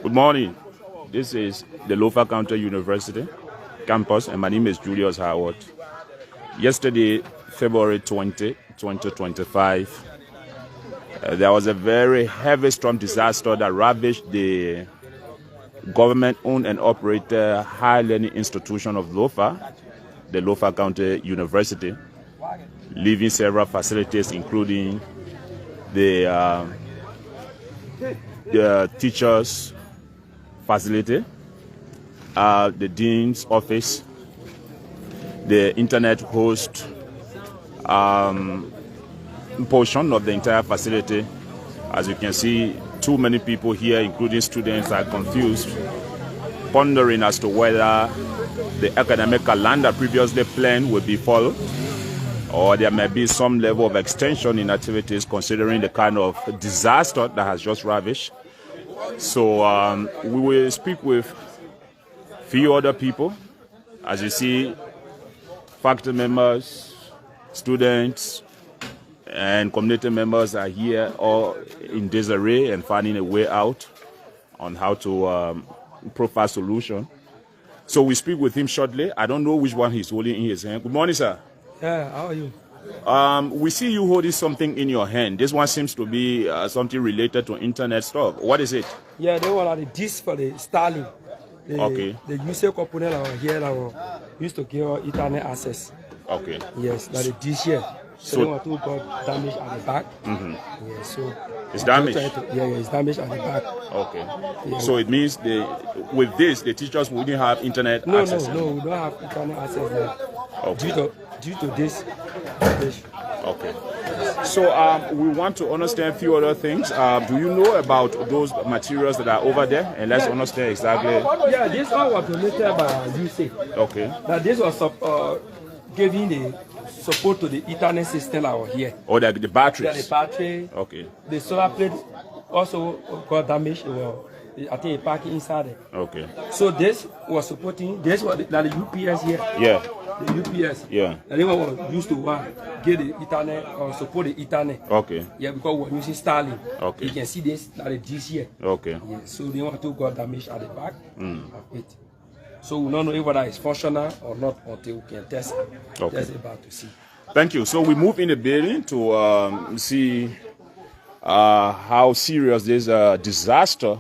Good morning. This is the Lofa County University campus, and my name is Julius Howard. Yesterday, February 20, 2025, there was a very heavy storm disaster that ravaged the government-owned and operated higher learning institution of Lofa, the Lofa County University, leaving several facilities, including the teachers' facility, the dean's office, the internet host portion of the entire facility. As you can see, too many people here, including students, are confused, pondering as to whether the academic calendar previously planned will be followed, or there may be some level of extension in activities considering the kind of disaster that has just ravaged. So we will speak with few other people. As you see, faculty members, students, and community members are here all in disarray and finding a way out on how to provide solution. So we speak with him shortly. I don't know which one he's holding in his hand. Good morning, sir. Yeah, how are you? We see you holding something in your hand. This one seems to be something related to internet stuff. What is it? Yeah, they were the disc for the Starlink. Okay. The user component over here that used to give internet access. Okay. Yes, that the dish here. So they want to got damage at the back. Yeah, so it's damaged. It's damaged at the back. Okay. Yeah. So it means with this, the teachers wouldn't have internet access. No, we don't have internet access there. Okay. Due to this. Okay. So we want to understand a few other things. Do you know about those materials that are over there? And let's understand exactly. Yeah, this one was donated by UC. Okay. Now this was giving the support to the Ethernet system out here. Oh, the batteries? Yeah, the battery. Okay. The solar plate also got damaged. I think it packed inside it. Okay. So this was supporting, this was the UPS here. Yeah. The UPS. Yeah. And they were used to get the Ethernet or support the Ethernet. Okay. Yeah, because we're using Starlink. Okay. You can see this, like this here. Okay. Yeah, so they want to got damaged at the back of it. So we don't know whether it's functional or not until we can test it. Okay. Test it about to see. Thank you. So we move in the building to see how serious this disaster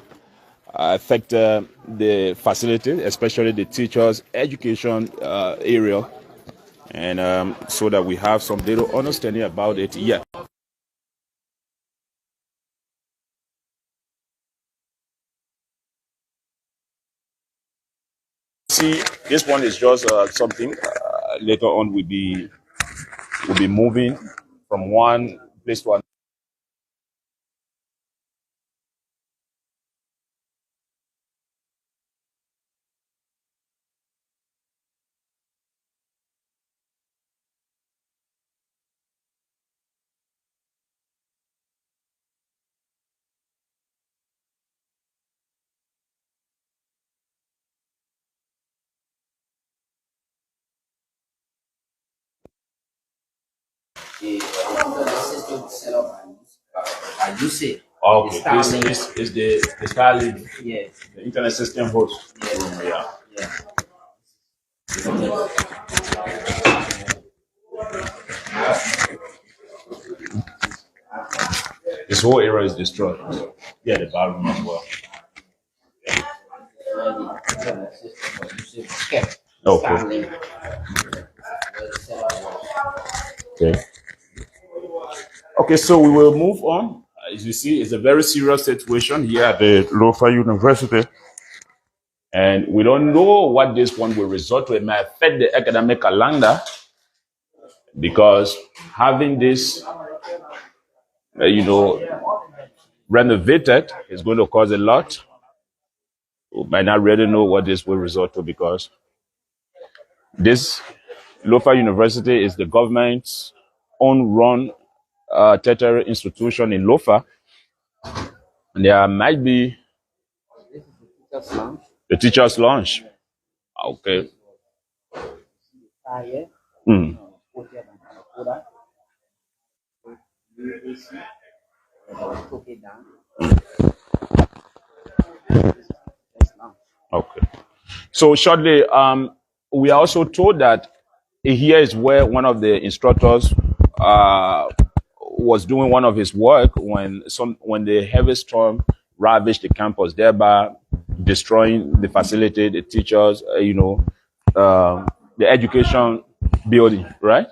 affected the facility, especially the teachers' education area, and so that we have some little understanding about it. Yeah. See, this one is just something. Later on, we'll be moving from one place to another. The system set up by UC. Okay, this is the Starlink, Yes. the internet system host. Yes. Yeah. This whole area is destroyed. Yeah, the bathroom as well. Okay. Okay. Okay, so we will move on. As you see, it's a very serious situation here at the Lofa University. And we don't know what this one will result to. It may affect the academic calendar because having this, renovated is going to cause a lot. We might not really know what this will result to because this Lofa University is the government's own run tertiary institution in Lofa. And there might be the teacher's lounge. Okay. Okay. So shortly, we are also told that here is where one of the instructors was doing one of his work when the heavy storm ravaged the campus, thereby destroying the facility, the teachers, the education building, right?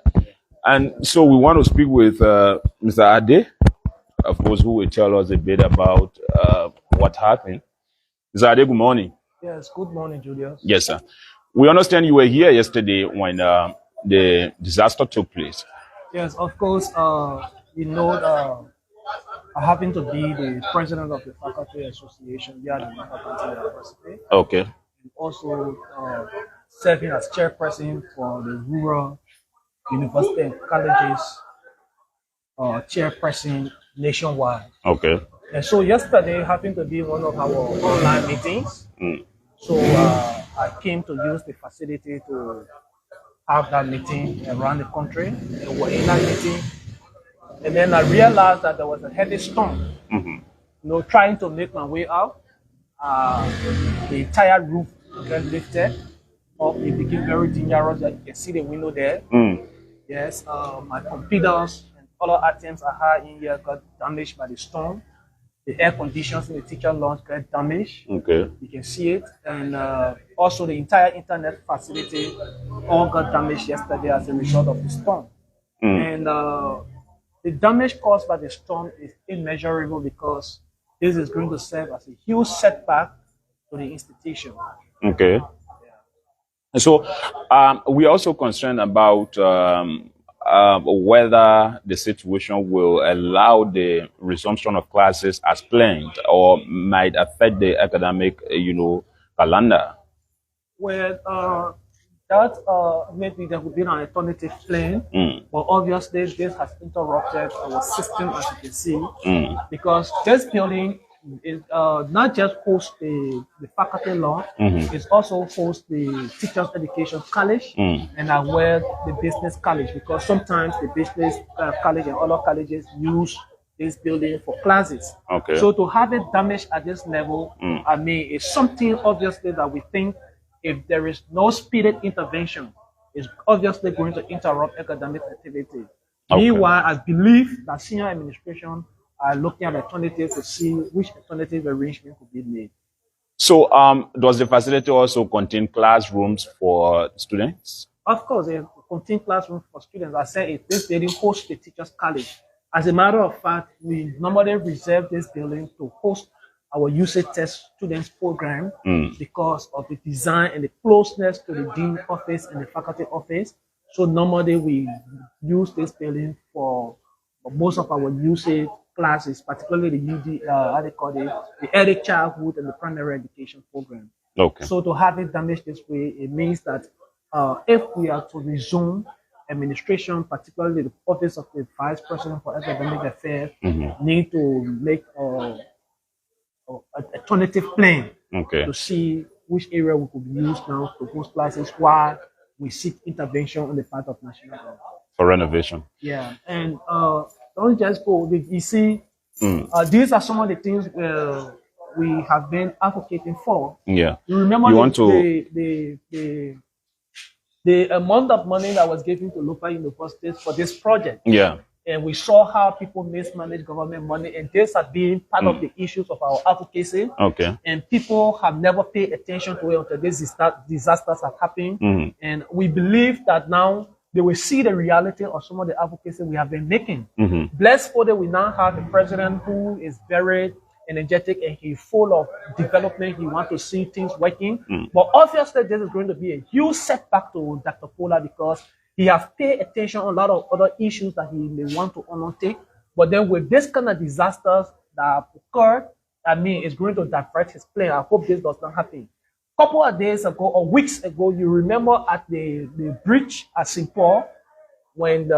And so we want to speak with Mr. Ade, of course, who will tell us a bit about what happened. Mr. Ade, good morning. Yes, good morning, Julius. Yes, sir. We understand you were here yesterday when the disaster took place. Yes, of course. I happen to be the president of the Faculty Association here at the Lofa County University, Okay. and also serving as chairperson for the rural university and colleges chairperson nationwide. Okay. And so yesterday happened to be one of our online meetings. So I came to use the facility to have that meeting around the country. And we're in that meeting. And then I realized that there was a heavy storm. Trying to make my way out. The entire roof got lifted up. It became very dangerous. You can see the window there. Yes, my computers and other items I had in here got damaged by the storm. The air conditions in the teacher lounge got damaged. Okay. You can see it. And also the entire internet facility all got damaged yesterday as a result of the storm. And the damage caused by the storm is immeasurable because this is going to serve as a huge setback to the institution. Okay. So we're also concerned about whether the situation will allow the resumption of classes as planned or might affect the academic, calendar. Well, maybe there would be an alternative plan, but obviously this has interrupted our system, as you can see, because this building is not just hosts the faculty law, it also hosts the teachers education college and as well the business college, because sometimes the business college and other colleges use this building for classes. Okay. So to have it damaged at this level, it's something obviously that we think if there is no speeded intervention, is obviously going to interrupt academic activity. Okay. Meanwhile, I believe that senior administration are looking at alternatives to see which alternative arrangement could be made. So, does the facility also contain classrooms for students? Of course, it contains classrooms for students. I said this building hosts the teachers' college. As a matter of fact, we normally reserve this building to host our usage test students program because of the design and the closeness to the dean office and the faculty office. So normally we use this building for most of our usage classes, particularly the the early childhood and the primary education program. Okay. So to have it damaged this way, it means that if we are to resume administration, particularly the office of the Vice President for Academic Affairs, need to make an alternative plan to see which area we could use now to host classes while we seek intervention on the part of national government. For renovation. Yeah, and don't just go. You see, these are some of the things we have been advocating for. Yeah. You remember the amount of money that was given to Lofa University for this project. Yeah. And we saw how people mismanage government money, and this has been part of the issues of our advocacy. Okay. And people have never paid attention to it until these disasters have happened. And we believe that now they will see the reality of some of the advocacy we have been making. Blessed for that, we now have a president who is very energetic and he's full of development. He wants to see things working. But obviously, this is going to be a huge setback to Dr. Pola because he has paid attention on a lot of other issues that he may want to undertake. But then with this kind of disasters that have occurred, it's going to divert his plan. I hope this does not happen. A couple of days ago or weeks ago, you remember at the bridge at St. Paul, when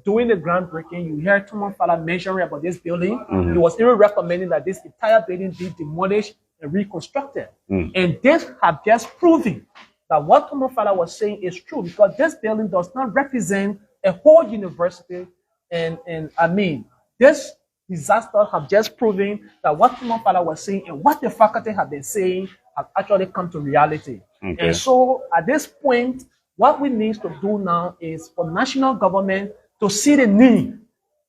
doing the groundbreaking, you heard Thomas Fala mentioning about this building. He was even recommending that this entire building be demolished and reconstructed. And this has just proven that what Thomas Fala was saying is true, because this building does not represent a whole university. And this disasters have just proven that what my father was saying and what the faculty have been saying have actually come to reality. Okay. And so at this point, what we need to do now is for national government to see the need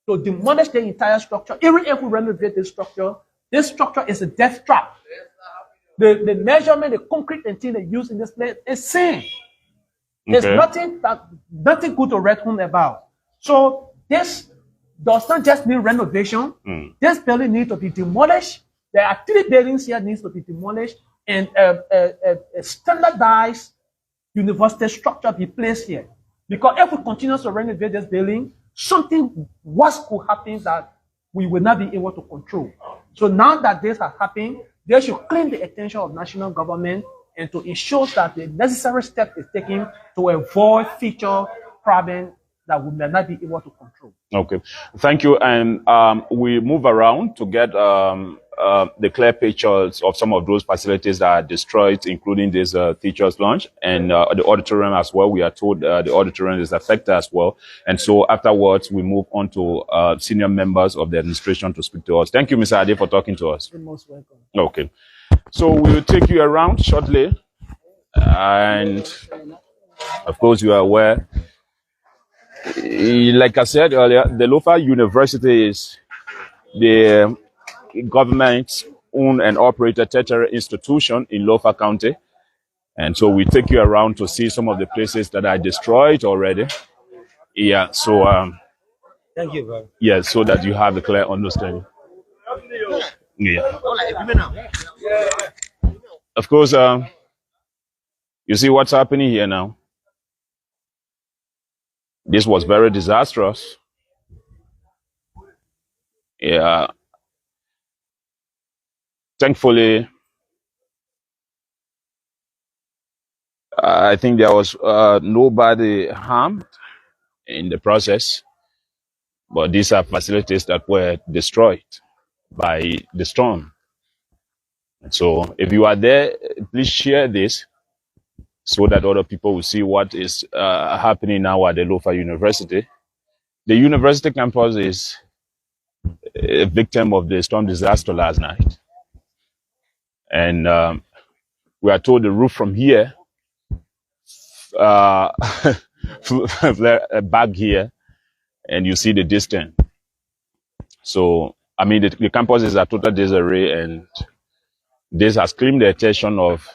to demolish the entire structure. Even if we renovate this structure is a death trap. The measurement, the concrete and thing they use in this place is sin. There's nothing good to write home about. So this does not just need renovation. This building needs to be demolished. There are 3 buildings here needs to be demolished, and a standardized university structure be placed here. Because if we continue to renovate this building, something worse could happen that we will not be able to control. So now that this has happened, they should claim the attention of national government and to ensure that the necessary step is taken to avoid future problems that we may not be able to control. Okay, thank you. And we move around to get the clear pictures of some of those facilities that are destroyed, including this teacher's lounge and the auditorium as well. We are told the auditorium is affected as well. And so afterwards, we move on to senior members of the administration to speak to us. Thank you, Mr. Ade, for talking to us. You're most welcome. Okay. So we will take you around shortly. And of course, you are aware, like I said earlier, the Lofa University is the government-owned and operated tertiary institution in Lofa County. And so we take you around to see some of the places that are destroyed already. Yeah, so thank you, bro. Yeah, so that you have a clear understanding. Yeah. Of course, you see what's happening here now. This was very disastrous. Yeah. Thankfully, I think there was nobody harmed in the process, but these are facilities that were destroyed by the storm. So if you are there, please share this so that other people will see what is happening now at the Lofa University. The university campus is a victim of the storm disaster last night. And we are told the roof from here, back here, and you see the distance. So, I mean, the campus is a total disarray, and this has claimed the attention of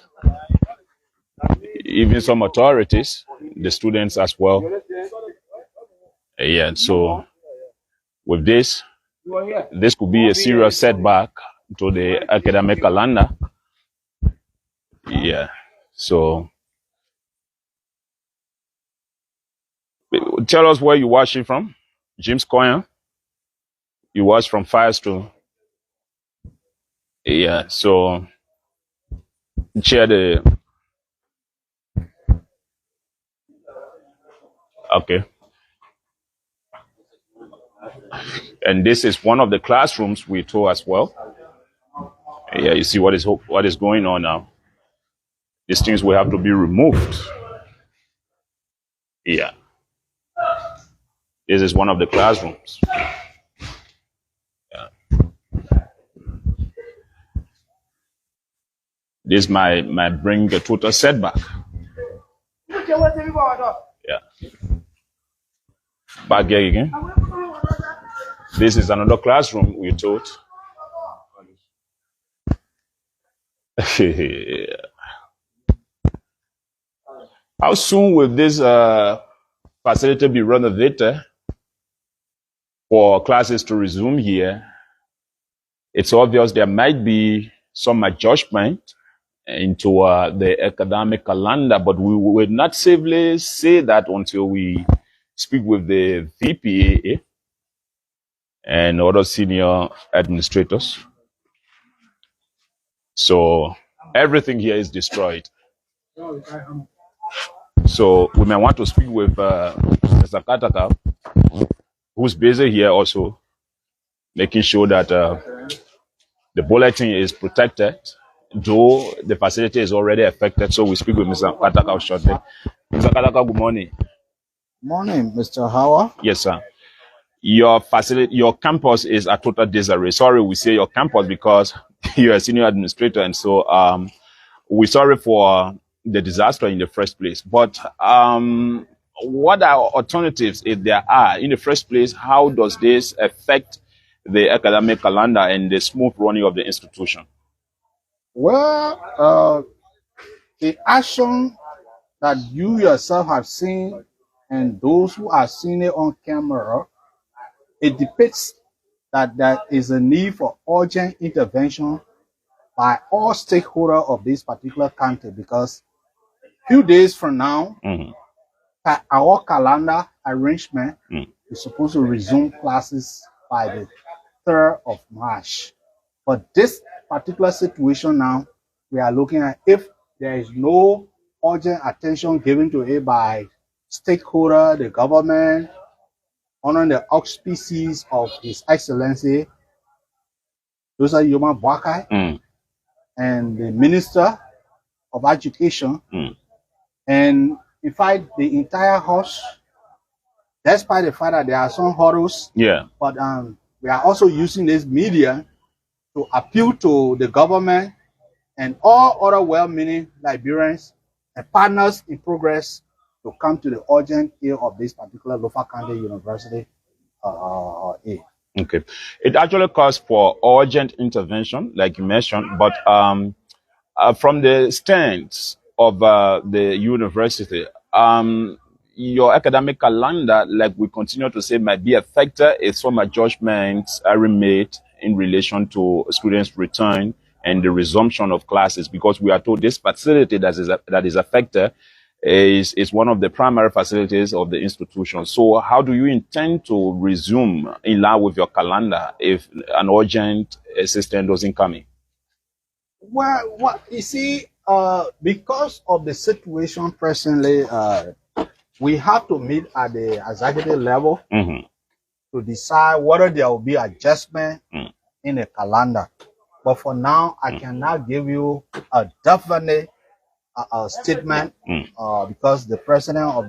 even some authorities, the students as well. Yeah, so with this could be a serious setback to the academic calendar. Yeah, so tell us where you're watching from. James Coyan, you watch from Firestone. Yeah, so share the. Okay. And this is one of the classrooms we tour as well. Yeah, you see what is going on now. These things will have to be removed. Yeah. This is one of the classrooms. Yeah. This might bring a total setback. Yeah. Back here again. This is another classroom, we're told. How soon will this facility be renovated for classes to resume here? It's obvious there might be some adjustment into the academic calendar, but we will not safely say that until we speak with the VPAA and other senior administrators. So everything here is destroyed. So we may want to speak with Mr. Kataka, who's busy here also, making sure that the bulletin is protected, though the facility is already affected. So we speak with Mr. Kataka shortly. Mr. Kataka, good morning. Morning, Mr. Howard. Yes, sir. your facility, your campus is a total disarray. Sorry, we say your campus because you're a senior administrator, and so we're sorry for the disaster in the first place. But what are alternatives, if there are? In the first place, how does this affect the academic calendar and the smooth running of the institution? Well, the action that you yourself have seen and those who are seeing it on camera, it depicts that there is a need for urgent intervention by all stakeholders of this particular county, because few days from now, our calendar arrangement is supposed to resume classes by the 3rd of March. But this particular situation now, we are looking at, if there is no urgent attention given to it by stakeholder, the government, under the auspices of His Excellency, Dr. Yoma Bwakai, and the Minister of Education, and in fact, the entire house, despite the fact that there are some hurdles, but we are also using this media to appeal to the government and all other well-meaning Liberians and partners in progress to come to the urgent aid of this particular Lofa County University aid. Okay. It actually calls for urgent intervention, like you mentioned, but from the stance of the university, your academic calendar, like we continue to say, might be affected if some adjustments are made in relation to students' return and the resumption of classes, because we are told this facility that is affected is one of the primary facilities of the institution. So how do you intend to resume in line with your calendar if an urgent assistance doesn't come in? Well, what you see, because of the situation presently, we have to meet at the executive level to decide whether there will be adjustment in the calendar. But for now, I cannot give you a definite statement because the president of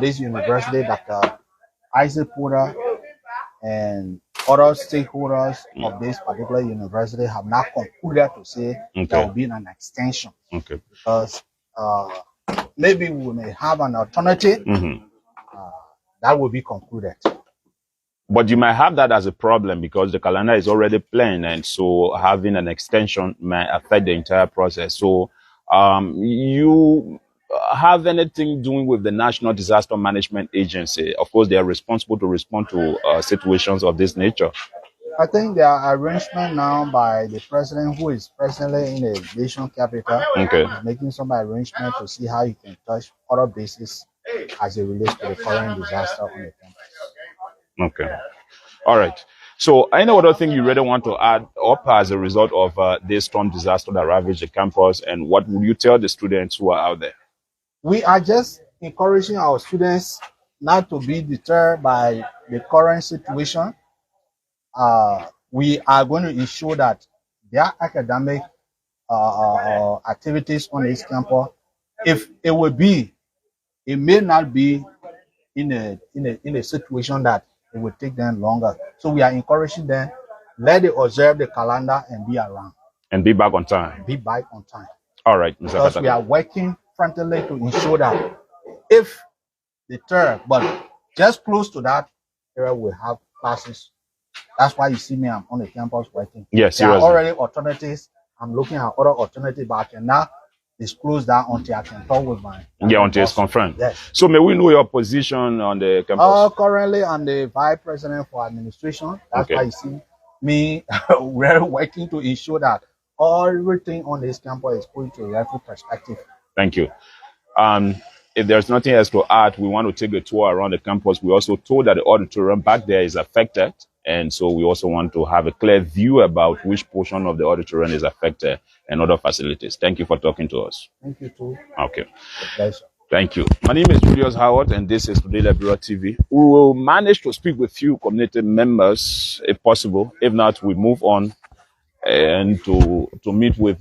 this university, Dr. Isaac Porter, and other stakeholders of this particular university have not concluded to say there will be an extension. Because maybe we may have an alternative that will be concluded. But you might have that as a problem because the calendar is already planned, and so having an extension might affect the entire process. So you have anything doing with the National Disaster Management Agency? Of course, they are responsible to respond to situations of this nature. I think there are arrangements now by the president, who is presently in the nation capital, making some arrangement to see how he can touch other bases as it relates to the current disaster on the campus. Okay. All right. So any other thing you really want to add up as a result of this storm disaster that ravaged the campus, and what would you tell the students who are out there? We are just encouraging our students not to be deterred by the current situation. We are going to ensure that their academic activities on this campus, if it will be, it may not be in a situation that it will take them longer. So we are encouraging them, let them observe the calendar and be around. And be back on time. Be back on time. All right, Mr. Because we are working frantically to ensure that if the third, but just close to that area, we have classes. That's why you see me, I'm on the campus working. Yes, there are already alternatives. I'm looking at other alternatives, but I cannot disclose that until I can talk with my until it's confirmed. Yes. So may we know your position on the campus? Currently I'm the vice president for administration. That's why you see me we're working to ensure that everything on this campus is put into a rightful perspective. Thank you. If there's nothing else to add, we want to take a tour around the campus. We also told that the auditorium back there is affected, and so we also want to have a clear view about which portion of the auditorium is affected and other facilities. Thank you for talking to us. Thank you too. Okay. Pleasure. Thank you. My name is Julius Howard, and this is Today Liberian TV. We will manage to speak with few community members, if possible. If not, we move on and to meet with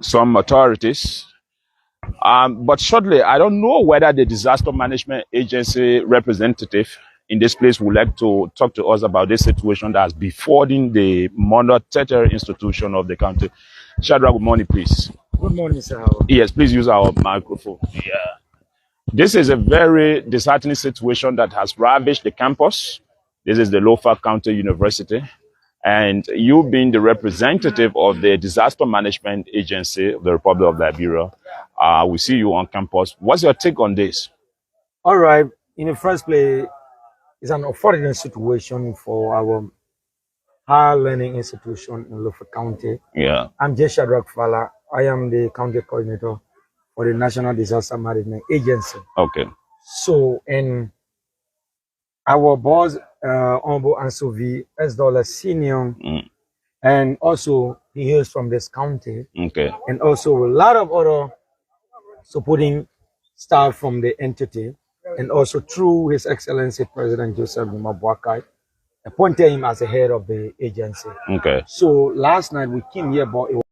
some authorities But shortly, I don't know whether the disaster management agency representative in this place would like to talk to us about this situation that's befalling the mother tertiary institution of the county. Shadrach, good morning, please. Good morning, Mr. Howard. Yes, please use our microphone. Yeah. This is a very disheartening situation that has ravaged the campus. This is the Lofa County University. And you being the representative of the Disaster Management Agency of the Republic of Liberia, we see you on campus. What's your take on this? All right. In the first place, it's an unfortunate situation for our higher learning institution in Lofa County. Yeah. I'm J. Shadrach Fala. I am the county coordinator for the National Disaster Management Agency. Okay. So, and our boss, Honorable Ansovi S. Senior, and also he hails from this county. Okay. And also a lot of other supporting staff from the entity, and also through His Excellency President Joseph Mabuakai, appointed him as the head of the agency. Okay. So last night we came here, but it